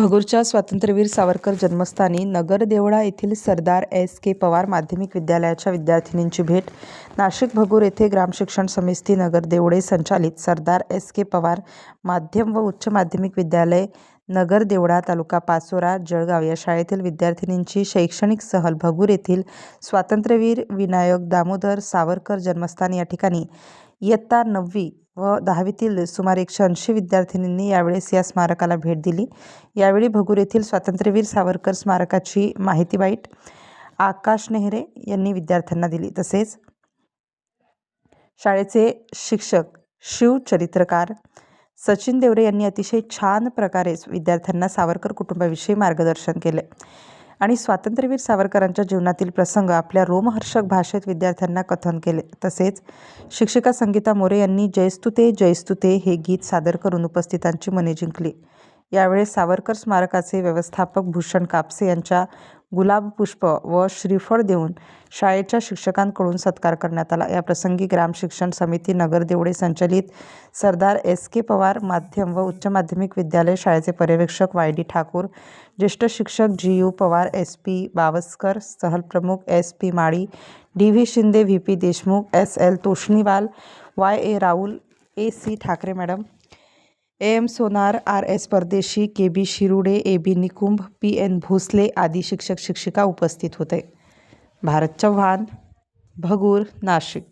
भगूरच्या स्वातंत्र्यवीर सावरकर जन्मस्थानी नगर देवळा येथील सरदार S.K. पवार माध्यमिक विद्यालयाच्या विद्यार्थिनींची भेट. नाशिक भगूर येथे ग्रामशिक्षण समिती नगर देवळे संचालित सरदार S.K. पवार माध्यम व उच्च माध्यमिक विद्यालय नगर देवळा तालुका पाचोरा जळगाव या शाळेतील विद्यार्थिनींची शैक्षणिक सहल भगूर येथील स्वातंत्र्यवीर विनायक दामोदर सावरकर जन्मस्थान या ठिकाणी इयत्ता 9वी व 10वीतील सुमारे 180 विद्यार्थिनींनी यावेळेस या स्मारकाला भेट दिली. यावेळी भगूर येथील स्वातंत्र्यवीर सावरकर स्मारकाची माहिती बाईट आकाश नेहरे यांनी विद्यार्थ्यांना दिली. तसेच शाळेचे शिक्षक शिवचरित्रकार सचिन देवरे यांनी अतिशय छान प्रकारे विद्यार्थ्यांना सावरकर कुटुंबाविषयी मार्गदर्शन केले आणि स्वातंत्र्यवीर सावरकरांच्या जीवनातील प्रसंग आपल्या रोमहर्षक भाषेत विद्यार्थ्यांना कथन केले. तसेच शिक्षिका संगीता मोरे यांनी जयस्तुते जयस्तुते हे गीत सादर करून उपस्थितांची मने जिंकली. यावेळेस सावरकर स्मारकाचे व्यवस्थापक भूषण कापसे यांच्या गुलाब पुष्प व श्रीफळ देऊन शाळेच्या शिक्षकांकडून सत्कार करण्यात आला. या प्रसंगी ग्रामशिक्षण समिती नगर देवळे संचालित सरदार S.K. पवार माध्यम व उच्च माध्यमिक विद्यालय शाळेचे पर्यवेक्षक Y.D. ठाकूर, ज्येष्ठ शिक्षक G.U. पवार, S.P. बावस्कर, सहलप्रमुख S.P. Mali, D.V. Shinde, V.P. Deshmukh, S.L. Toshniwal, Y.A. Rahul, A.C. Thackeray madam, A.M. Sonar, R.S. Pardeshi, K.B. शिरुडे, A.B. Nikumbh, P.N. Bhosale आदी शिक्षक शिक्षिका उपस्थित होते. भारत चव्हाण, भगूर, नाशिक.